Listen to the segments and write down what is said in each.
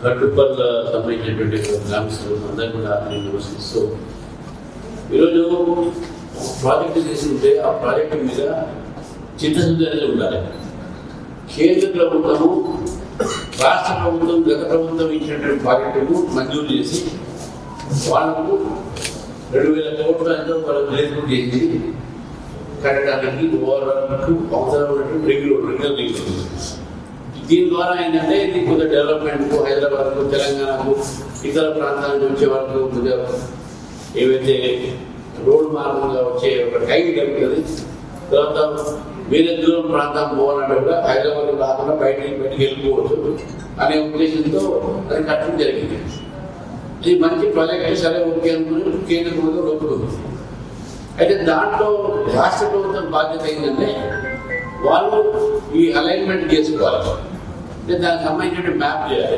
గట్టుపల్ల సంబంధించినటువంటి గ్రామస్తులు అందరూ కూడా నేను నమస్కరిస్తూ ఈరోజు ప్రాజెక్టు తీసుకుంటే ఆ ప్రాజెక్టు మీద చిత్తశుద్ధి అనేది ఉండాలి. కేంద్ర ప్రభుత్వము రాష్ట్ర ప్రభుత్వం గత ప్రభుత్వం ఇచ్చినటువంటి ప్రాజెక్టును మంజూరు చేసి వాళ్ళకు 2,000 కోట్ల ఎంతో వాళ్ళకు రిలీజ్ చేసి కట్టడానికి అవసరమైనటువంటి రెగ్యులర్ దీని ద్వారా ఏంటంటే ఇది కొద్దిగా డెవలప్మెంట్కు హైదరాబాద్కు తెలంగాణకు ఇతర ప్రాంతాల నుంచి వచ్చే వాళ్ళకు కొద్దిగా ఏవైతే రోడ్డు మార్గంగా వచ్చే ఒక టైం దొరుకుతుంది. తర్వాత వేరే దూరం ప్రాంతం పోవాలంటే కూడా హైదరాబాద్ రాకుండా బయటికి వెళ్ళిపోవచ్చు అనే ఉద్దేశంతో అది కట్టడం జరిగింది. ఇది మంచి ప్రాజెక్ట్, సరే ఓకే అనుకుని కేంద్ర ప్రభుత్వం ఒప్పుకుంది. అయితే దాంట్లో రాష్ట్ర ప్రభుత్వం బాధ్యత ఏంటంటే వాళ్ళు ఈ అలైన్మెంట్ చేసుకోవాలి, అంటే దానికి సంబంధించిన మ్యాప్ చేయాలి.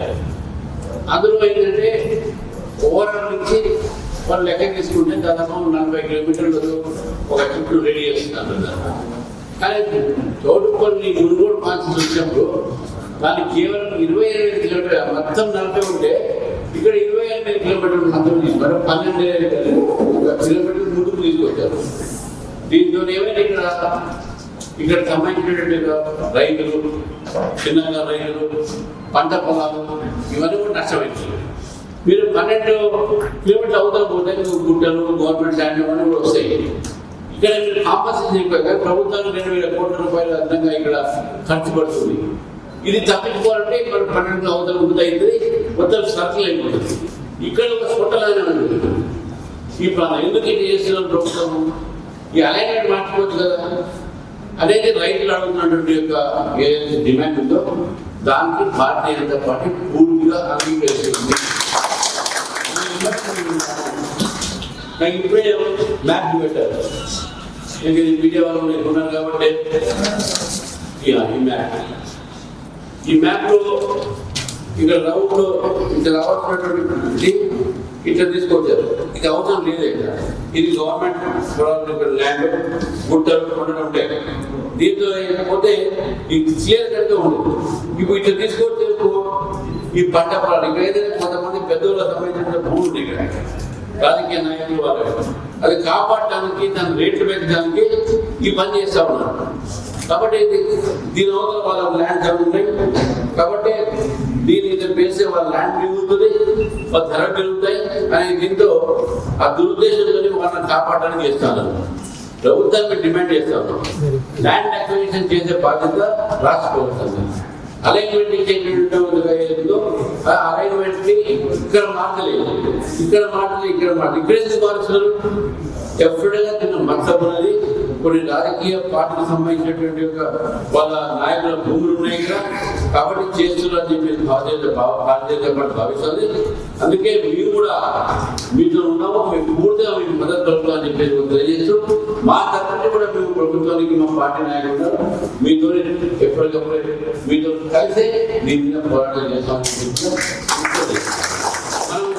అందులో ఏంటంటే ఓవరాల్ నుంచి వాళ్ళు లెక్క తీసుకుంటే దాదాపు 40 కిలోమీటర్లు ఒక చుట్టూ రెడీ చేస్తున్నారు. కానీ చోటుపల్లి మునుగోడు కాన్సెప్ట్ వచ్చినప్పుడు దానికి కేవలం 28 కిలోమీటర్ మొత్తం 40 ఉంటే ఇక్కడ 28 కిలోమీటర్లు మొత్తం తీసుకున్నారు. 12 కిలోమీటర్లు ముందుకు తీసుకొచ్చారు. దీంతో ఏమైనా ఇక్కడ సంబంధించినటువంటి రైతులు, చిన్నగా రైతులు, పంట పొలాలు ఇవన్నీ కూడా నష్టమైంది. మీరు 12 కిలోమీటర్లు అవతల పోతే గుట్టలు గవర్నమెంట్ ల్యాండ్ ఇవన్నీ కూడా వస్తాయి. ఇక్కడ మీరు కాంపన్సేషన్ అయిపోయాక ప్రభుత్వానికి 2,000 కోట్ల రూపాయలు అదనంగా ఇక్కడ ఖర్చు పడుతుంది. ఇది తప్పించుకోవాలంటే ఇక్కడ 12 అవతల ముందు అవుతుంది, మొత్తం సర్కిల్ అయిపోతుంది. ఇక్కడ ఒక స్ఫుటలానే ఉంటుంది. ఈ ప్రాంతం ఎందుకు ఇది చేస్తున్నారు ప్రభుత్వం? ఈ అలైన్మెంట్ మార్చుకోవచ్చు కదా అనేది రైతులు అడుగుతున్నటువంటి యొక్క ఏదైతే డిమాండ్ ఉందో దానికి భారతీయ జనతా పార్టీ పూర్తిగా అంగీకరిస్తుంది. ఇప్పుడే మ్యాప్ పెట్టారు, మీడియా వాళ్ళు ఉన్నారు కాబట్టి ఈ మ్యాప్లో ఇక్కడ రౌండ్లో ఇక్కడ రావాల్సినటువంటి ఇట్లా తీసుకొచ్చారు. ఇది అవసరం లేదు. ఇది గవర్నమెంట్ ఇక్కడ ల్యాండ్ గుట్టలు కొండలు ఉంటాయి. దీంతో పోతే ఇది క్లియర్ కట్గా ఉంటుంది. ఇప్పుడు ఇట్లా తీసుకొచ్చే ఈ పంట పొలాలు ఇక్కడ ఏదైనా కొంతమంది పెద్దోళ్ళకి సంబంధించిన భూములు ఉన్నాయి. ఇక్కడ రాజకీయ నాయకులు వాళ్ళు అది కాపాడటానికి దాని రేట్లు పెట్టడానికి ఈ పని చేస్తూ ఉన్నారు. కాబట్టి దీని అవతల వాళ్ళ ల్యాండ్ ఉన్నాయి కాబట్టి దీని పేస్తే వాళ్ళ ల్యాండ్ పెరుగుతుంది, వాళ్ళ ధర పెరుగుతాయి అని దీంతో ఆ దురుద్దేశంతో వాళ్ళని కాపాడడానికి చేస్తాను. ప్రభుత్వాన్ని డిమాండ్ చేస్తాను. ల్యాండ్ అక్విజిషన్ చేసే బాధ్యత రాష్ట్ర ప్రభుత్వం. అలైన్మెంట్ ఇచ్చేటో ఆ అలైన్మెంట్ ని ఇక్కడ మార్చలేదు, ఇక్కడ ఎందుకు మార్చున్నారు? ఎప్పుడైనా తిన్న మత్సరం అనేది కొన్ని రాజకీయ పార్టీకి సంబంధించినటువంటి వాళ్ళ నాయకుల భూములు ఉన్నాయి కదా కాబట్టి చేస్తున్నారు అని చెప్పేసి భారతీయ జనతా పార్టీ భావిస్తుంది. అందుకే మేము కూడా మీతో ఉన్నాము, మేము పూర్తిగా మీకు మద్దతు పలుకుతామని చెప్పేసి తెలియజేస్తూ మా తరఫున కూడా మేము ప్రభుత్వానికి మా పార్టీ నాయకులు ఉన్నారు, మీతో ఎప్పటికప్పుడు మీతో కలిసి దీని మీద పోరాటం చేస్తామని చెప్పి మనం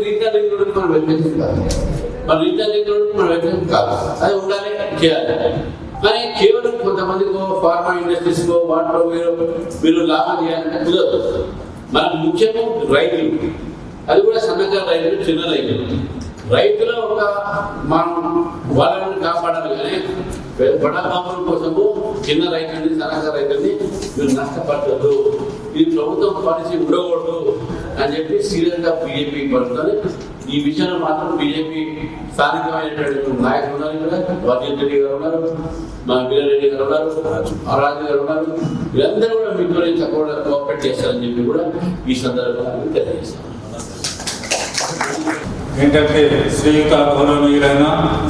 రీటాలింగ్ మనం వ్యతిరేకం కాదు, మన రీటాలింగ్ మనం వ్యతిరేకం కాదు, అది ఉండాలి చేయాలి. కానీ కేవలం కొంతమందికి ఫార్మా ఇండస్ట్రీస్కో వాటిలో వీళ్ళు లాభం చేయాలంటే కుదరదు. మనకు ముఖ్యము రైతులు, అది కూడా సన్నకారు రైతులు, చిన్న రైతుల ఒక మనం వాళ్ళని కాపాడాలి. కానీ బడా బాబుల కోసము చిన్న రైతుల్ని, సన్నకారు రైతుల్ని మీరు నష్టపడదు, ఈ ప్రభుత్వం పాలసీ ఉండకూడదు అని చెప్పి సీరియస్గా బీజేపీ పడుతుంది. ఈ విషయంలో మాత్రం బీజేపీ స్థానికమైనటువంటి నాయకులు ఉన్నారు. ఇక్కడ వర్జన్ రెడ్డి గారు ఉన్నారు, మా వీరారెడ్డి గారు ఉన్నారు, రాజు గారు ఉన్నారు. వీరందరూ కూడా మీతో చక్కగా కోఆపరేట్ చేస్తారని చెప్పి కూడా ఈ సందర్భంగా తెలియజేస్తాను. ఏంటంటే శ్రీయుత గౌరవనీయులైన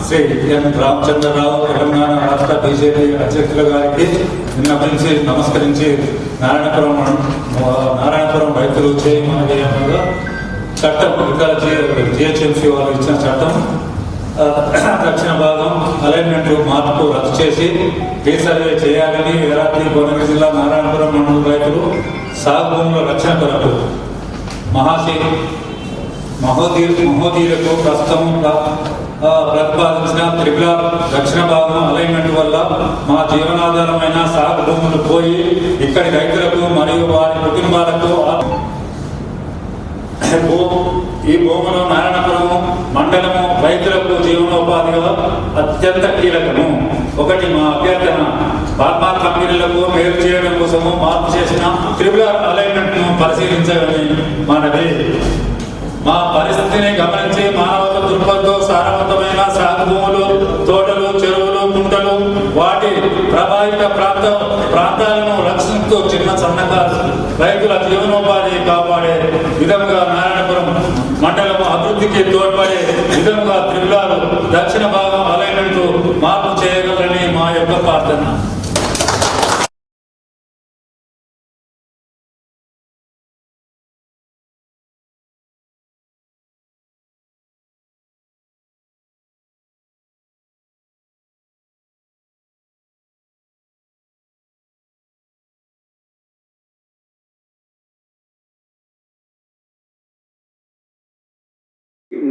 శ్రీ ఎన్ రామచంద్రరావు తెలంగాణ రాష్ట్ర బీజేపీ అధ్యక్షుల గారికి విన్నపించి నమస్కరించి నారాయణపురం రైతులు చేయమనగా చట్టం ఇక్కడ జిహెచ్ఎంసీ వాళ్ళు ఇచ్చిన చట్టం దక్షిణ భాగం అలైన్మెంట్ మార్పు రద్దు చేసి రీసర్వే చేయాలని యాదాద్రి భువనగిరి జిల్లా నారాయణపురం మండల రైతులు సాగు భూముల రక్షణ కొరకు మహోదీలకు ప్రస్తుతం ప్రతిపాదించిన త్రిపుల దక్షిణ భాగం అలైన్మెంట్ వల్ల మా జీవనాధారమైన సాగు భూములు పోయి ఇక్కడి రైతులకు మరియు వారి కుటుంబాలకు ఈ భూములు నారాయణపురం మండలము రైతులకు జీవనోపాధిగా అత్యంత కీలకము. ఒకటి మా అభ్యర్థన ఫార్మా కంపెనీలకు మేలు చేయడం కోసము మార్పు చేసిన ట్రిబ్యులర్ అలైన్మెంట్ ను పరిశీలించాలని మనవి. మా పరిస్థితిని గమనించి మానవత దృక్పథంతో సారవంతమైన సాగు భూములు, తోటలు, చెరువులు, కుంటలు, వాటి ప్రభావిత ప్రాంతాలను రక్షిస్తూ చిన్న సన్నకారు రైతుల జీవనోపాధి కాపాడే విధంగా నారాయణపురం మండలం అభివృద్ధికి తోడ్పడే విధంగా త్రిపురాలు దక్షిణ భాగం అలైన్మెంట్ మార్పు చేయగలరని మా యొక్క ప్రార్థన.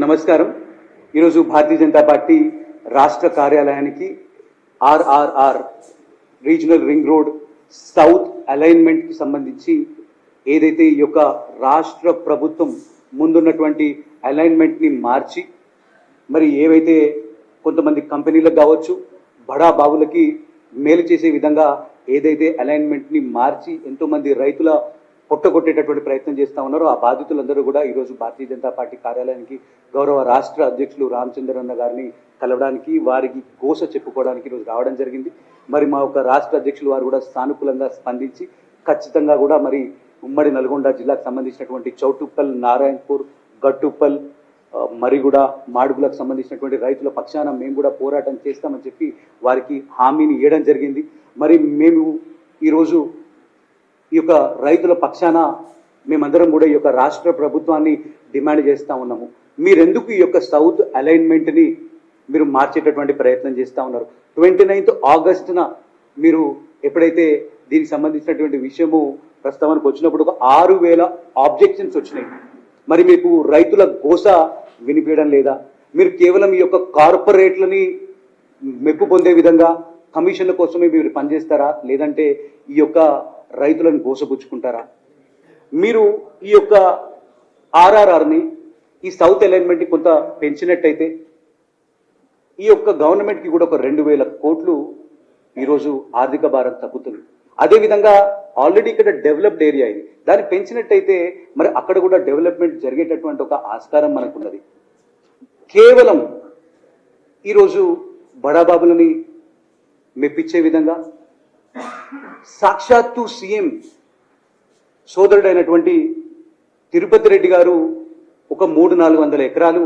నమస్కారం. ఈరోజు భారతీయ జనతా పార్టీ రాష్ట్ర కార్యాలయానికి RRR regional ring road south అలైన్మెంట్కి సంబంధించి ఏదైతే ఈ యొక్క రాష్ట్ర ప్రభుత్వం ముందున్నటువంటి అలైన్మెంట్ని మార్చి మరి ఏవైతే కొంతమంది కంపెనీలకు కావచ్చు, బడా బాబులకి మేలు చేసే విధంగా ఏదైతే అలైన్మెంట్ని మార్చి ఎంతోమంది రైతుల పొట్టగొట్టేటటువంటి ప్రయత్నం చేస్తూ ఉన్నారో ఆ బాధితులందరూ కూడా ఈరోజు భారతీయ జనతా పార్టీ కార్యాలయానికి గౌరవ రాష్ట్ర అధ్యక్షులు రామచంద్రన్న గారిని కలవడానికి, వారికి గోస చెప్పుకోవడానికి ఈరోజు రావడం జరిగింది. మరి మా యొక్క రాష్ట్ర అధ్యక్షులు వారు కూడా సానుకూలంగా స్పందించి ఖచ్చితంగా కూడా మరి ఉమ్మడి నల్గొండ జిల్లాకు సంబంధించినటువంటి చౌటుప్పల్, నారాయణపూర్, గట్టుప్పల్, మరిగూడ, మాడుగులకు సంబంధించినటువంటి రైతుల పక్షాన మేము కూడా పోరాటం చేస్తామని చెప్పి వారికి హామీని ఇవ్వడం జరిగింది. మరి మేము ఈరోజు ఈ యొక్క రైతుల పక్షాన మేమందరం కూడా ఈ యొక్క రాష్ట్ర ప్రభుత్వాన్ని డిమాండ్ చేస్తూ ఉన్నాము. మీరెందుకు ఈ యొక్క సౌత్ అలైన్మెంట్ని మీరు మార్చేటటువంటి ప్రయత్నం చేస్తూ ఉన్నారు? 29th ఆగస్టున మీరు ఎప్పుడైతే దీనికి సంబంధించినటువంటి విషయము ప్రస్తావనకు వచ్చినప్పుడు ఒక 6,000 ఆబ్జెక్షన్స్ వచ్చినాయి. మరి మీకు రైతుల గోస వినిపించడం లేదా? మీరు కేవలం ఈ యొక్క కార్పొరేట్లని మెప్పు పొందే విధంగా కమిషన్ల కోసమే మీరు పనిచేస్తారా, లేదంటే ఈ యొక్క రైతులను గోసపుచ్చుకుంటారా? మీరు ఈ యొక్క ఆర్ఆర్ఆర్ని, ఈ సౌత్ అలైన్మెంట్ని కొంత పెంచినట్టయితే ఈ యొక్క గవర్నమెంట్కి కూడా ఒక 2,000 కోట్లు ఈరోజు ఆర్థిక భారం తగ్గుతుంది. అదేవిధంగా ఆల్రెడీ ఇక్కడ డెవలప్డ్ ఏరియా ఇది, దాన్ని పెంచినట్టయితే మరి అక్కడ కూడా డెవలప్మెంట్ జరిగేటటువంటి ఒక ఆస్కారం మనకున్నది. కేవలం ఈరోజు బడాబాబులని మెప్పించే విధంగా సాక్షాత్తు సీఎం సోదరుడైనటువంటి తిరుపతి రెడ్డి గారు ఒక 300-400 ఎకరాలు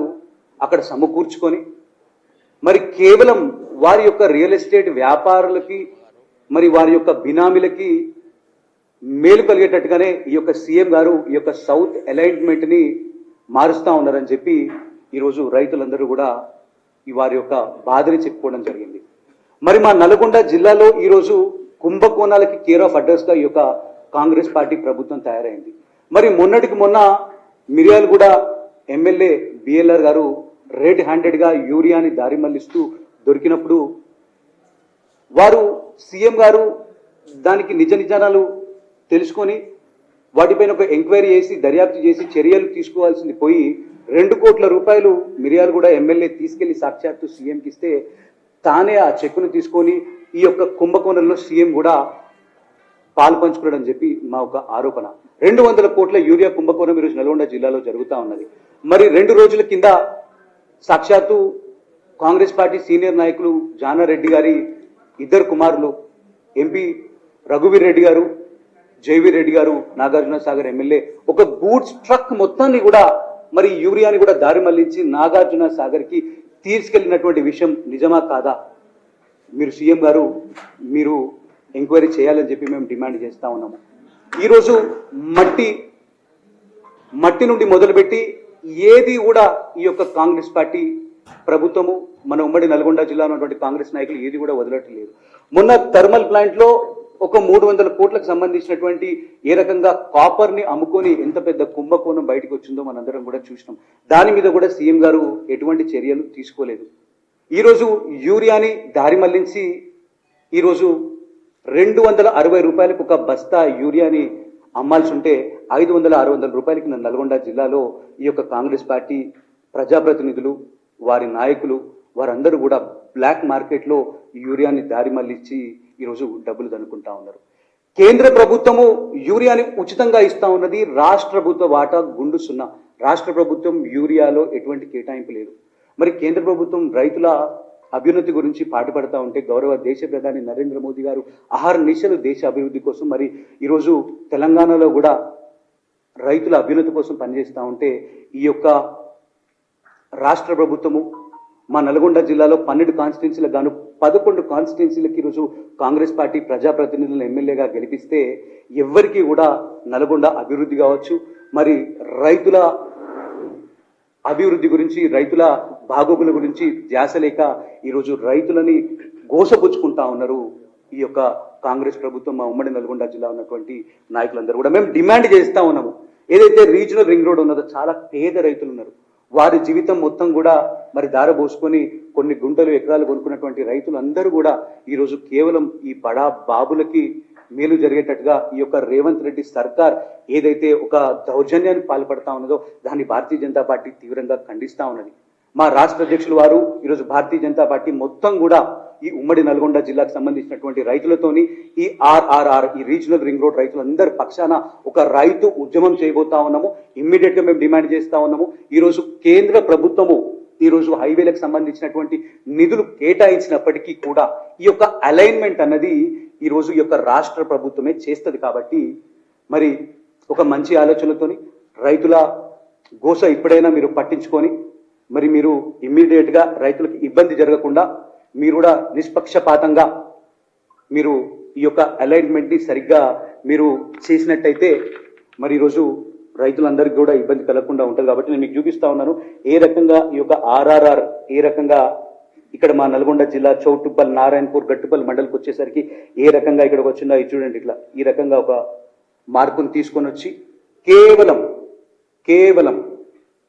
అక్కడ సమకూర్చుకొని మరి కేవలం వారి యొక్క రియల్ ఎస్టేట్ వ్యాపారులకి మరి వారి యొక్క బినామీలకి మేలు కలిగేటట్టుగానే ఈ యొక్క సీఎం గారు ఈ యొక్క సౌత్ అలైన్మెంట్ని మారుస్తూ ఉన్నారని చెప్పి ఈరోజు రైతులందరూ కూడా వారి యొక్క బాధని చెప్పుకోవడం జరిగింది. మరి మా నల్గొండ జిల్లాలో ఈరోజు కుంభకోణాలకి కేర్ ఆఫ్ అడ్రస్గా ఈ యొక్క కాంగ్రెస్ పార్టీ ప్రభుత్వం తయారైంది. మరి మొన్నటికి మొన్న మిర్యాలగూడ ఎమ్మెల్యే బిఎల్ఆర్ గారు రెడ్ హ్యాండెడ్గా యూరియాని దారి మళ్లిస్తూ దొరికినప్పుడు వారు సీఎం గారు దానికి నిజ నిజాలు తెలుసుకొని వాటిపైన ఒక ఎంక్వైరీ చేసి దర్యాప్తు చేసి చర్యలు తీసుకోవాల్సింది పోయి 2 కోట్ల రూపాయలు మిర్యాలగూడ ఎమ్మెల్యే తీసుకెళ్లి సాక్షాత్తు సీఎంకి ఇస్తే తానే ఆ చెక్కును తీసుకొని ఈ యొక్క కుంభకోణంలో సీఎం కూడా పాలు పంచుకోవడం చెప్పి మా ఒక ఆరోపణ. 200 కోట్ల యూరియా కుంభకోణం ఈరోజు నల్గొండ జిల్లాలో జరుగుతూ ఉన్నది. మరి 2 రోజుల కింద సాక్షాత్తు కాంగ్రెస్ పార్టీ సీనియర్ నాయకులు జానారెడ్డి గారి 2 కుమారులు ఎంపీ రఘువీర్ రెడ్డి గారు, జైవీర్ రెడ్డి గారు, నాగార్జున సాగర్ ఎమ్మెల్యే ఒక గూడ్స్ ట్రక్ మొత్తాన్ని కూడా మరి యూరియాని కూడా దారి మళ్లించి నాగార్జున సాగర్కి తీసుకెళ్లినటువంటి విషయం నిజమా కాదా? మీరు సీఎం గారు మీరు ఎంక్వైరీ చేయాలని చెప్పి మేము డిమాండ్ చేస్తూ ఉన్నాము. ఈరోజు మట్టి నుండి మొదలుపెట్టి ఏది కూడా ఈ యొక్క కాంగ్రెస్ పార్టీ ప్రభుత్వము మన ఉమ్మడి నల్గొండ జిల్లాలో ఉన్నటువంటి కాంగ్రెస్ నాయకులు ఏది కూడా వదలట్లేదు. మొన్న థర్మల్ ప్లాంట్లో ఒక 300 కోట్లకు సంబంధించినటువంటి ఏ రకంగా కాపర్ని అమ్ముకొని ఎంత పెద్ద కుంభకోణం బయటకు వచ్చిందో మనందరం కూడా చూసినాం. దాని మీద కూడా సీఎం గారు ఎటువంటి చర్యలు తీసుకోలేదు. ఈరోజు యూరియాని దారి మళ్లించి ఈరోజు 260 రూపాయలకు ఒక బస్తా యూరియాని అమ్మాల్సి ఉంటే 500-600 రూపాయలకి నల్గొండ జిల్లాలో ఈ యొక్క కాంగ్రెస్ పార్టీ ప్రజాప్రతినిధులు, వారి నాయకులు, వారందరూ కూడా బ్లాక్ మార్కెట్లో యూరియాని దారి మళ్ళించి ఈరోజు డబ్బులు దనుకుంటా ఉన్నారు. కేంద్ర ప్రభుత్వము యూరియాని ఉచితంగా ఇస్తా ఉన్నది, రాష్ట్ర ప్రభుత్వ వాటా గుండు సున్నా. రాష్ట్ర ప్రభుత్వం యూరియాలో ఎటువంటి కేటాయింపు లేదు. మరి కేంద్ర ప్రభుత్వం రైతుల అభ్యున్నతి గురించి పాటుపడతా ఉంటే గౌరవ దేశ ప్రధాని నరేంద్ర మోదీ గారు అహర్నిశలు దేశ అభివృద్ధి కోసం, మరి ఈరోజు తెలంగాణలో కూడా రైతుల అభ్యున్నతి కోసం పనిచేస్తూ ఉంటే ఈ యొక్క రాష్ట్ర ప్రభుత్వము మా నల్గొండ జిల్లాలో 12 కాన్స్టిట్యున్సీలకు గాను 11 కాన్స్టిట్యున్సీలకు ఈరోజు కాంగ్రెస్ పార్టీ ప్రజాప్రతినిధులను ఎమ్మెల్యేగా గెలిపిస్తే ఎవ్వరికీ కూడా నల్గొండ అభివృద్ధి కావచ్చు, మరి రైతుల అభివృద్ధి గురించి, రైతుల బాగోగుల గురించి ధ్యాస లేక ఈరోజు రైతులని గోసపుచ్చుకుంటా ఉన్నారు ఈ యొక్క కాంగ్రెస్ ప్రభుత్వం. మా ఉమ్మడి నల్గొండ జిల్లా ఉన్నటువంటి నాయకులందరూ కూడా మేము డిమాండ్ చేస్తా ఉన్నాము. ఏదైతే రీజనల్ రింగ్ రోడ్ ఉన్నదో చాలా పేద రైతులు ఉన్నారు, వారి జీవితం మొత్తం కూడా మరి దారబోసుకొని కొన్ని గుంటలు ఎకరాలు కొనుక్కున్నటువంటి రైతులందరూ కూడా ఈరోజు కేవలం ఈ బడా బాబులకి మేలు జరిగేటట్టుగా ఈ యొక్క రేవంత్ రెడ్డి సర్కార్ ఏదైతే ఒక దౌర్జన్యానికి పాల్పడతా ఉన్నదో దాన్ని భారతీయ జనతా పార్టీ తీవ్రంగా ఖండిస్తా ఉన్నది. మా రాష్ట్ర అధ్యక్షులు వారు ఈరోజు భారతీయ జనతా పార్టీ మొత్తం కూడా ఈ ఉమ్మడి నల్గొండ జిల్లాకు సంబంధించినటువంటి రైతులతోని ఈ ఆర్ఆర్ఆర్ ఈ రీజనల్ రింగ్ రోడ్ రైతులందరి పక్షాన ఒక రైతు ఉద్యమం చేయబోతా ఉన్నాము. ఇమ్మీడియట్ గా మేము డిమాండ్ చేస్తా ఉన్నాము. ఈరోజు కేంద్ర ప్రభుత్వము ఈరోజు హైవేలకు సంబంధించినటువంటి నిధులు కేటాయించినప్పటికీ కూడా ఈ యొక్క అలైన్మెంట్ అన్నది ఈరోజు ఈ యొక్క రాష్ట్ర ప్రభుత్వమే చేస్తుంది. కాబట్టి మరి ఒక మంచి ఆలోచనతోని రైతుల గోస ఇప్పుడైనా మీరు పట్టించుకొని మరి మీరు ఇమ్మీడియట్ గా రైతులకు ఇబ్బంది జరగకుండా మీరు కూడా నిష్పక్షపాతంగా మీరు ఈ యొక్క అలైన్మెంట్ ని సరిగ్గా మీరు చేసినట్టయితే మరి ఈరోజు రైతులందరికీ కూడా ఇబ్బంది కలగకుండా ఉంటుంది. కాబట్టి నేను మీకు చూపిస్తా ఉన్నాను ఏ రకంగా ఈ యొక్క ఆర్ఆర్ఆర్ ఏ రకంగా ఇక్కడ మా నల్గొండ జిల్లా చౌటుప్పల్, నారాయణపూర్, గట్టుపల్ మండలికి వచ్చేసరికి ఏ రకంగా ఇక్కడికి వచ్చిందో ఇది చూడండి. ఇట్లా ఈ రకంగా ఒక మార్పును తీసుకొని వచ్చి కేవలం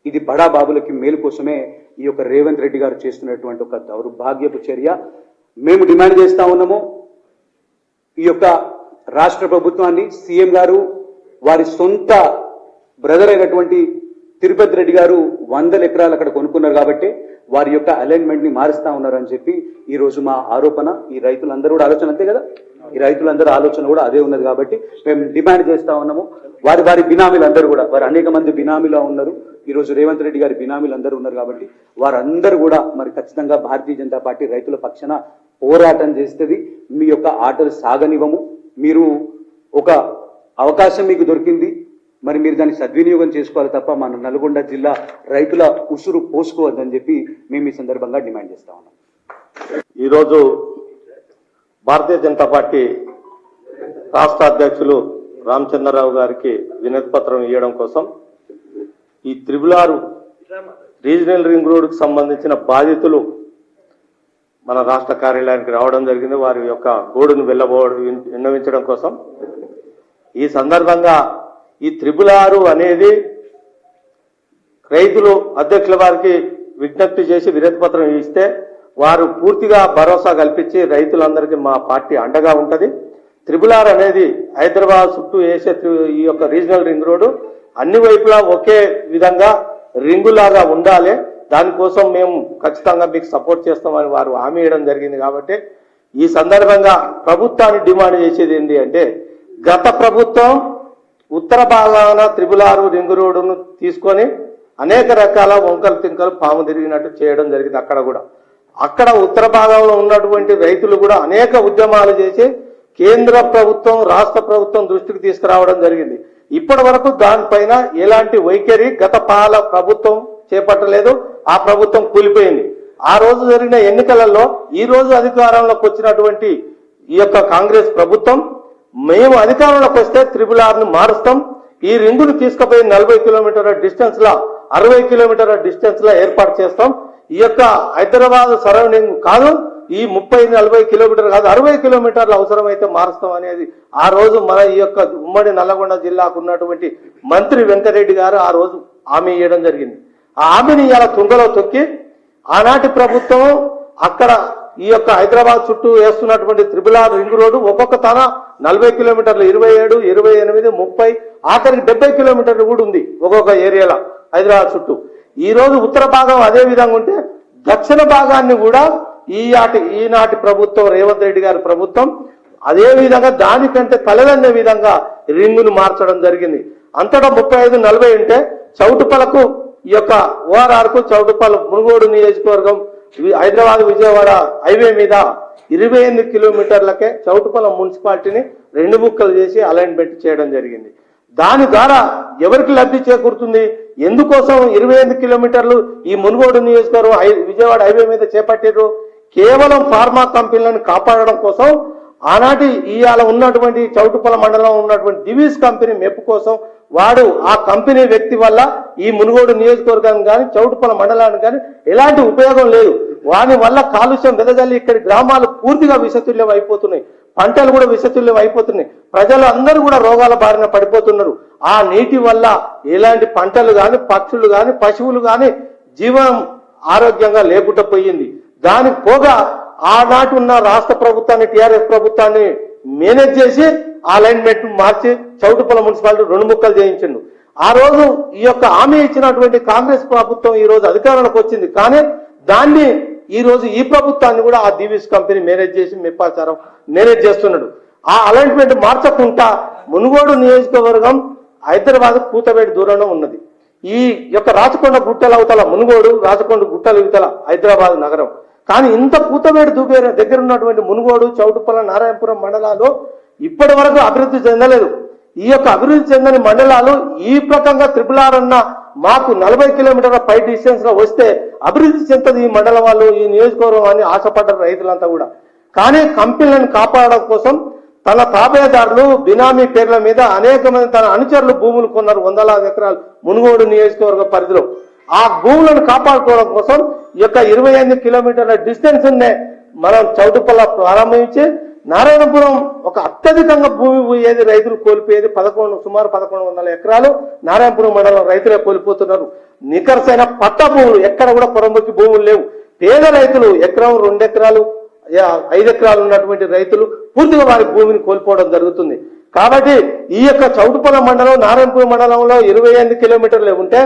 ఇది బడా బాబులకి మేలు కోసమే ఈ యొక్క రేవంత్ రెడ్డి గారు చేస్తున్నటువంటి ఒక దౌర్భాగ్యపు చర్య. మేము డిమాండ్ చేస్తా ఉన్నాము ఈ యొక్క రాష్ట్ర ప్రభుత్వాన్ని. సీఎం గారు వారి సొంత బ్రదర్ అయినటువంటి తిరుపతి రెడ్డి గారు 100 ఎకరాలు అక్కడ కొనుక్కున్నారు కాబట్టి వారి యొక్క అలైన్మెంట్ ని మారుస్తా ఉన్నారని చెప్పి ఈ రోజు మా ఆరోపణ. ఈ రైతులందరూ కూడా ఆలోచన అంతే కదా, ఈ రైతులందరూ ఆలోచన కూడా అదే ఉన్నది. కాబట్టి మేము డిమాండ్ చేస్తా ఉన్నాము వారి బినామీలందరూ కూడా, వారు అనేక మంది బినామీలో ఉన్నారు. ఈ రోజు రేవంత్ రెడ్డి గారి బినామీలు అందరూ ఉన్నారు కాబట్టి వారందరూ కూడా మరి ఖచ్చితంగా భారతీయ జనతా పార్టీ రైతుల పక్షాన పోరాటం చేస్తుంది. మీ యొక్క ఆటలు సాగనివ్వము. మీరు ఒక అవకాశం మీకు దొరికింది, మరి మీరు దాన్ని సద్వినియోగం చేసుకోవాలి తప్ప మన నల్గొండ జిల్లా రైతుల ఉసురు పోసుకోవద్దని చెప్పి మేము ఈ సందర్భంగా డిమాండ్ చేస్తా ఉన్నాం. ఈరోజు భారతీయ జనతా పార్టీ రాష్ట్ర అధ్యక్షులు రామచంద్రరావు గారికి వినతి పత్రం ఇవ్వడం కోసం ఈ 666 రీజనల్ రింగ్ రోడ్డుకు సంబంధించిన బాధితులు మన రాష్ట్ర కార్యాలయానికి రావడం జరిగింది. వారి యొక్క గోడును విన్నవించడం కోసం ఈ సందర్భంగా ఈ 666 అనేది రైతులు అధ్యక్షుల వారికి విజ్ఞప్తి చేసి వినతి పత్రం ఇస్తే వారు పూర్తిగా భరోసా కల్పించి రైతులందరికీ మా పార్టీ అండగా ఉంటది. 666 అనేది హైదరాబాద్ చుట్టూ వేసే ఈ యొక్క రీజనల్ రింగ్ రోడ్డు అన్ని వైపులా ఒకే విధంగా రింగులాగా ఉండాలి. దానికోసం మేము ఖచ్చితంగా మీకు సపోర్ట్ చేస్తామని వారు హామీ ఇవ్వడం జరిగింది. కాబట్టి ఈ సందర్భంగా ప్రభుత్వాన్ని డిమాండ్ చేసేది ఏంటి అంటే, గత ప్రభుత్వం ఉత్తర భాగాన 666 రింగ్ రోడ్డును తీసుకొని అనేక రకాల వంకలు తింకలు పాము తిరిగినట్టు చేయడం జరిగింది. అక్కడ ఉత్తర భాగంలో ఉన్నటువంటి రైతులు కూడా అనేక ఉద్యమాలు చేసి కేంద్ర ప్రభుత్వం రాష్ట్ర ప్రభుత్వం దృష్టికి తీసుకురావడం జరిగింది. ఇప్పటి వరకు దానిపైన ఎలాంటి వైఖరి గత ప్రభుత్వం చేపట్టలేదు. ఆ ప్రభుత్వం కూలిపోయింది. ఆ రోజు జరిగిన ఎన్నికలలో ఈ రోజు అధికారంలోకి వచ్చినటువంటి ఈ యొక్క కాంగ్రెస్ ప్రభుత్వం మేము అధికారంలోకి వస్తే 666 మారుస్తాం, ఈ రింగును తీసుకుపోయి 40 కిలోమీటర్ల డిస్టెన్స్ లా 60 కిలోమీటర్ల డిస్టెన్స్ లా ఏర్పాటు చేస్తాం. ఈ యొక్క హైదరాబాద్ సరౌండింగ్ కాదు, ఈ 30-40 కిలోమీటర్లు కాదు 60 కిలోమీటర్లు అవసరమైతే మారుస్తాం అనేది ఆ రోజు మన ఈ యొక్క ఉమ్మడి నల్లగొండ జిల్లాకు ఉన్నటువంటి మంత్రి వెంకరెడ్డి గారు ఆ రోజు హామీ ఇవ్వడం జరిగింది. ఆ హామీని ఇలా తుంగలో తొక్కి ఆనాటి ప్రభుత్వం అక్కడ ఈ యొక్క హైదరాబాద్ చుట్టూ వేస్తున్నటువంటి త్రిపుల్ రింగ్ రోడ్డు ఒక్కొక్క తన 40 కిలోమీటర్లు, 27, 28, 30, ఆఖరికి 70 కిలోమీటర్లు కూడా ఉంది ఒక్కొక్క ఏరియాలో హైదరాబాద్ చుట్టూ. ఈ రోజు ఉత్తర భాగం అదే విధంగా ఉంటే దక్షిణ భాగాన్ని కూడా ఈనాటి ప్రభుత్వం, రేవంత్ రెడ్డి గారి ప్రభుత్వం అదే విధంగా దానికంటే తలదన్నే విధంగా రింగును మార్చడం జరిగింది. అంతటా 35, 40 ఉంటే చౌటుపలకు ఈ యొక్క ORR కు చౌటుపల మునుగోడు నియోజకవర్గం హైదరాబాద్ విజయవాడ హైవే మీద 28 కిలోమీటర్లకే చౌటుపల మున్సిపాలిటీని 2 ముక్కలు చేసి అలైన్మెంట్ చేయడం జరిగింది. దాని ద్వారా ఎవరికి లబ్ధి చేకూరుతుంది? ఎందుకోసం 28 కిలోమీటర్లు ఈ మునుగోడు నియోజకవర్గం విజయవాడ హైవే మీద చేపట్టారు? కేవలం ఫార్మా కంపెనీలను కాపాడడం కోసం. ఆనాటి ఇవాళ ఉన్నటువంటి చౌటుపల మండలంలో ఉన్నటువంటి దివీస్ కంపెనీ మెప్పు కోసం వాడు ఆ కంపెనీ వ్యక్తి వల్ల ఈ మునుగోడు నియోజకవర్గానికి కానీ చౌటుపల మండలానికి కానీ ఎలాంటి ఉపయోగం లేదు. వాని వల్ల కాలుష్యం వెదజల్లి ఇక్కడి గ్రామాలు పూర్తిగా విషతుల్యం అయిపోతున్నాయి, పంటలు కూడా విషతుల్యం అయిపోతున్నాయి, ప్రజలు అందరూ కూడా రోగాల బారిన పడిపోతున్నారు. ఆ నీటి వల్ల ఎలాంటి పంటలు కానీ, పక్షులు కానీ, పశువులు కానీ జీవనం ఆరోగ్యంగా లేకుండా పోయింది. దానికి పోగా ఆనాటి ఉన్న రాష్ట్ర ప్రభుత్వాన్ని, టీఆర్ఎస్ ప్రభుత్వాన్ని మేనేజ్ చేసి అలైన్మెంట్ మార్చి చౌటుపల మున్సిపాలిటీ 2 ముక్కలు చేయించిండు. ఆ రోజు ఈ యొక్క హామీ ఇచ్చినటువంటి కాంగ్రెస్ ప్రభుత్వం ఈ రోజు అధికారంలోకి వచ్చింది. కానీ దాన్ని ఈ రోజు ఈ ప్రభుత్వాన్ని కూడా ఆ దివీస్ కంపెనీ మేనేజ్ చేసి మెప్పాచారం మేనేజ్ చేస్తున్నాడు. ఆ అలైన్మెంట్ మార్చకుండా మునుగోడు నియోజకవర్గం హైదరాబాద్ కూతవేడి దూరంలో ఉన్నది. ఈ యొక్క రాచకొండ గుట్టల అవతల మునుగోడు, రాచకొండ గుట్టల ఇవతల హైదరాబాద్ నగరం. కానీ ఇంత కూతవేడి దగ్గర ఉన్నటువంటి మునుగోడు, చౌటుపల, నారాయణపురం మండలాలు ఇప్పటి వరకు అభివృద్ధి చెందలేదు. ఈ యొక్క అభివృద్ధి చెందని మండలాలు ఈ ప్రకంగా RRR అన్న మాకు 40 కిలోమీటర్ల పై డిస్టెన్స్ లో వస్తే అభివృద్ధి చెందుతుంది ఈ మండలం వాళ్ళు, ఈ నియోజకవర్గం అని ఆశపడ్డారు రైతులంతా కూడా. కానీ కంపెనీలను కాపాడడం కోసం తన తాబేదారులు బినామీ పేర్ల మీద అనేక మంది తన అనుచరులు భూములు కొన్నారు, 100,000 ఎకరాలు మునుగోడు నియోజకవర్గ పరిధిలో. ఆ భూములను కాపాడుకోవడం కోసం ఈ యొక్క 28 కిలోమీటర్ల డిస్టెన్స్ మనం చౌటుపల్ల ప్రారంభించి నారాయణపురం ఒక అత్యధికంగా భూమి పోయేది, రైతులు కోల్పోయేది సుమారు 1100 ఎకరాలు నారాయణపురం మండలం రైతులే కోల్పోతున్నారు. నికర్సైన పట్ట భూములు, ఎక్కడ కూడా పొరంబొక్కి భూములు లేవు. పేద రైతులు ఎకరం, 2 ఎకరాలు, 5 ఎకరాలు ఉన్నటువంటి రైతులు పూర్తిగా వారి భూమిని కోల్పోవడం జరుగుతుంది. కాబట్టి ఈ యొక్క చౌటుపల్ల మండలం నారాయణపురం మండలంలో 28 కిలోమీటర్లు ఉంటే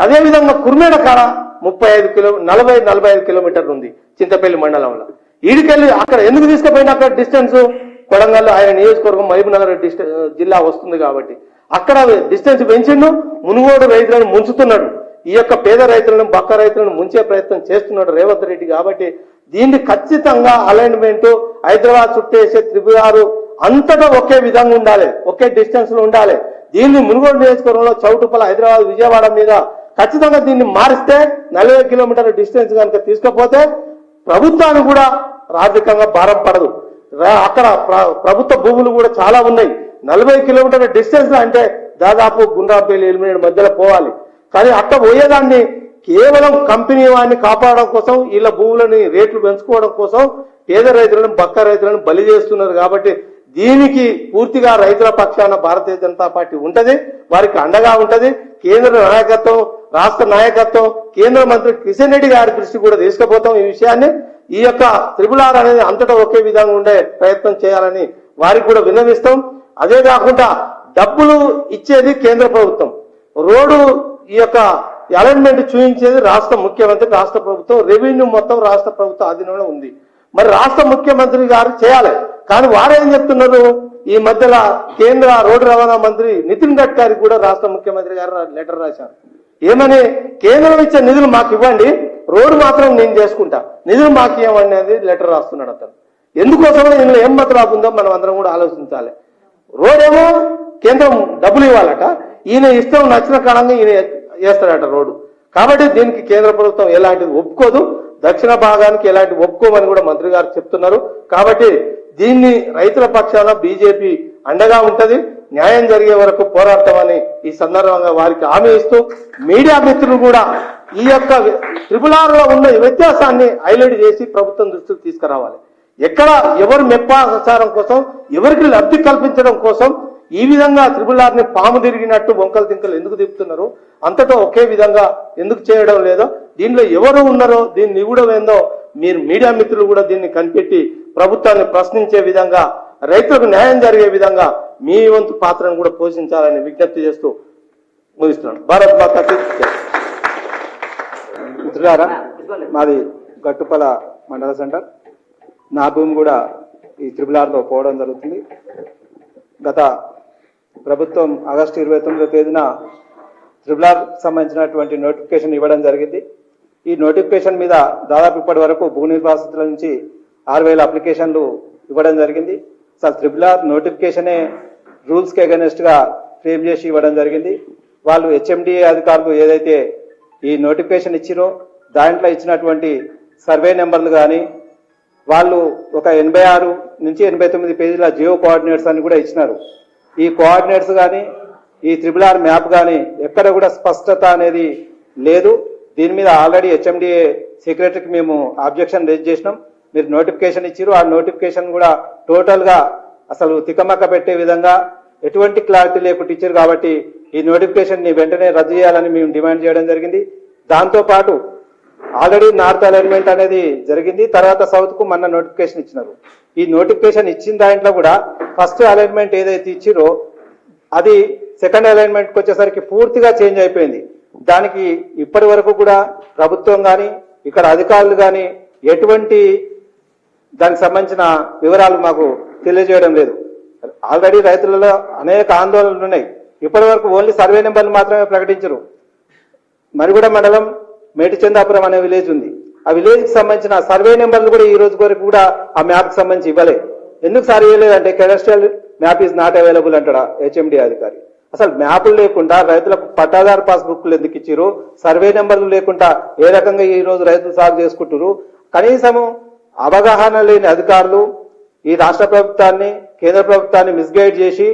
అదే విధంగా కుర్మేడ కాడ 45 కిలోమీటర్లు ఉంది చింతపల్లి మండలంలో. ఈడికెళ్ళి అక్కడ ఎందుకు తీసుకుపోయినా అక్కడ డిస్టెన్స్ కొడంగల్ ఆయన నియోజకవర్గం మహబూబ్నగర్ జిల్లా వస్తుంది కాబట్టి అక్కడ డిస్టెన్స్ పెంచిండు. మునుగోడు రైతులను ముంచుతున్నాడు. ఈ యొక్క పేద రైతులను, బక్క రైతులను ముంచే ప్రయత్నం చేస్తున్నాడు రేవంత్ రెడ్డి. కాబట్టి దీన్ని ఖచ్చితంగా అలైన్మెంట్ హైదరాబాద్ చుట్టేసే RRR అంతటా ఒకే విధంగా ఉండాలి, ఒకే డిస్టెన్స్ లో ఉండాలి. దీన్ని మునుగోడు నియోజకవర్గంలో చౌటుపల, హైదరాబాద్, విజయవాడ మీద ఖచ్చితంగా దీన్ని మారిస్తే 40 కిలోమీటర్ల డిస్టెన్స్ కనుక తీసుకపోతే ప్రభుత్వానికి కూడా ఆర్థికంగా భారం పడదు. అక్కడ ప్రభుత్వ భూములు కూడా చాలా ఉన్నాయి. 40 కిలోమీటర్ల డిస్టెన్స్ అంటే దాదాపు గుండ్రాపల్లి, ఎలిమినేట్ మధ్యలో పోవాలి. కానీ అక్కడ పోయేదాన్ని కేవలం కంపెనీ వాడిని కాపాడడం కోసం, వీళ్ళ భూములని రేట్లు పెంచుకోవడం కోసం పేద రైతులను, బక్క రైతులను బలి చేస్తున్నారు. కాబట్టి దీనికి పూర్తిగా రైతుల పక్షాన భారతీయ జనతా పార్టీ ఉంటది, వారికి అండగా ఉంటది. కేంద్ర నాయకత్వం, రాష్ట్ర నాయకత్వం, కేంద్ర మంత్రి కిషన్ రెడ్డి గారి దృష్టి కూడా తీసుకుపోతాం ఈ విషయాన్ని. ఈ యొక్క RRR అనేది అంతటా ఒకే విధంగా ఉండే ప్రయత్నం చేయాలని వారికి కూడా విన్నవిస్తాం. అదే కాకుండా డబ్బులు ఇచ్చేది కేంద్ర ప్రభుత్వం, రోడ్డు ఈ యొక్క అలైన్మెంట్ చూపించేది రాష్ట్ర ముఖ్యమంత్రి, రాష్ట్ర ప్రభుత్వం, రెవెన్యూ మొత్తం రాష్ట్ర ప్రభుత్వం ఆధీనంలో ఉంది. మరి రాష్ట్ర ముఖ్యమంత్రి గారు చేయాలి. కానీ వారేం చెప్తున్నారు? ఈ మధ్యలో కేంద్ర రోడ్డు రవాణా మంత్రి నితిన్ గడ్కరీ కూడా రాష్ట్ర ముఖ్యమంత్రి గారు లెటర్ రాశారు. ఏమని? కేంద్రం ఇచ్చే నిధులు మాకు ఇవ్వండి, రోడ్డు మాత్రం నేను చేసుకుంటా, నిధులు మాకు ఇవ్వండి అనేది లెటర్ రాస్తున్నాడు అతను. ఎందుకోసమో ఇందులో ఏం మతలాభం ఉందో మనం అందరం కూడా ఆలోచించాలి. రోడ్డేమో కేంద్రం డబ్బులు ఇవ్వాలట, ఈయన ఇష్టం నచ్చిన కాలంగా ఈయన చేస్తాడట రోడ్డు. కాబట్టి దీనికి కేంద్ర ప్రభుత్వం ఎలాంటిది ఒప్పుకోదు, దక్షిణ భాగానికి ఎలాంటి ఒప్పుకోమని కూడా మంత్రి గారు చెప్తున్నారు. కాబట్టి దీన్ని రైతుల పక్షాన బీజేపీ అండగా ఉంటది, న్యాయం జరిగే వరకు పోరాడతామని ఈ సందర్భంగా వారికి హామీ ఇస్తూ, మీడియా మిత్రులు కూడా ఈ యొక్క RRR లో ఉన్న వ్యత్యాసాన్ని హైలైట్ చేసి ప్రభుత్వం దృష్టికి తీసుకురావాలి. ఎక్కడ ఎవరు మెప్పాచారం కోసం, ఎవరికి లబ్ధి కల్పించడం కోసం ఈ విధంగా RRR ని పాము తిరిగినట్టు వంకలు తింకలు ఎందుకు తిప్పుతున్నారు? అంతటా ఒకే విధంగా ఎందుకు చేయడం లేదో, దీనిలో ఎవరు ఉన్నారో, దీని నిగూఢం ఏందో మీరు మీడియా మిత్రులు కూడా దీన్ని కనిపెట్టి ప్రభుత్వాన్ని ప్రశ్నించే విధంగా రైతులకు న్యాయం జరిగే విధంగా మీ వంతు పాత్రను కూడా పోషించాలని విజ్ఞప్తి చేస్తూ ముగిస్తున్నాను. భారత్ మాతాకి జై. మిత్రులారా, మాది గట్టుపల మండల సెంటర్. నా భూమి కూడా ఈ త్రిపులార్లో పోవడం జరుగుతుంది. గత ప్రభుత్వం ఆగస్టు 29వ తేదీన త్రిపులార్ సంబంధించినటువంటి నోటిఫికేషన్ ఇవ్వడం జరిగింది. ఈ నోటిఫికేషన్ మీద దాదాపు ఇప్పటి వరకు భూ నిర్వాసితుల నుంచి 6,000 అప్లికేషన్లు ఇవ్వడం జరిగింది. అసలు త్రిపులార్ నోటిఫికేషనే రూల్స్కి అగెనెస్ట్ గా ఫ్రేమ్ చేసి ఇవ్వడం జరిగింది. వాళ్ళు హెచ్ఎండిఏ అధికారులు ఏదైతే ఈ నోటిఫికేషన్ ఇచ్చిరో దాంట్లో ఇచ్చినటువంటి సర్వే నెంబర్లు కానీ వాళ్ళు ఒక 86 నుంచి 89 పేజీల జియో కోఆర్డినేట్స్ అని కూడా ఇచ్చినారు. ఈ కోఆర్డినేట్స్ కానీ ఈ త్రిపులార్ మ్యాప్ కానీ ఎక్కడ కూడా స్పష్టత అనేది లేదు. దీని మీద ఆల్రెడీ హెచ్ఎండిఏ సెక్రటరీకి మేము అబ్జెక్షన్ రేజ్ చేసినాం. మీరు నోటిఫికేషన్ ఇచ్చిరు, ఆ నోటిఫికేషన్ కూడా టోటల్ గా అసలు తికమక్క పెట్టే విధంగా ఎటువంటి క్లారిటీ లేకుండా ఇచ్చారు. కాబట్టి ఈ నోటిఫికేషన్ ని వెంటనే రద్దు చేయాలని మేము డిమాండ్ చేయడం జరిగింది. దాంతో పాటు ఆల్రెడీ నార్త్ అలైన్మెంట్ అనేది జరిగింది, తర్వాత సౌత్ కు మొన్న నోటిఫికేషన్ ఇచ్చినారు. ఈ నోటిఫికేషన్ ఇచ్చిన దాంట్లో కూడా ఫస్ట్ అలైన్మెంట్ ఏదైతే ఇచ్చిరో అది సెకండ్ అలైన్మెంట్ కి వచ్చేసరికి పూర్తిగా చేంజ్ అయిపోయింది. దానికి ఇప్పటి వరకు కూడా ప్రభుత్వం కానీ ఇక్కడ అధికారులు కానీ ఎటువంటి దానికి సంబంధించిన వివరాలు మాకు తెలియజేయడం లేదు. ఆల్రెడీ రైతులలో అనేక ఆందోళనలు ఉన్నాయి. ఇప్పటి వరకు ఓన్లీ సర్వే నెంబర్లు మాత్రమే ప్రకటించరు. మరిగూడ మండలం మేటిచందాపురం అనే విలేజ్ ఉంది. ఆ విలేజ్ కి సంబంధించిన సర్వే నెంబర్లు కూడా ఈ రోజు వరకు కూడా ఆ మ్యాప్ కి సంబంధించి ఇవ్వలేదు. ఎందుకు సార్ ఇవ్వలేదంటే cadastral map is not available అంటాడా హెచ్ఎండి అధికారి. అసలు మ్యాపులు లేకుండా రైతులకు పట్టాదారు పాస్బుక్లు ఎందుకు ఇచ్చిరు, సర్వే నెంబర్లు లేకుండా ఏ రకంగా ఈ రోజు రైతులు సాగు చేసుకుంటారు. కనీసము అవగాహన లేని అధికారులు ఈ రాష్ట్ర ప్రభుత్వాన్ని కేంద్ర ప్రభుత్వాన్ని మిస్గైడ్ చేసి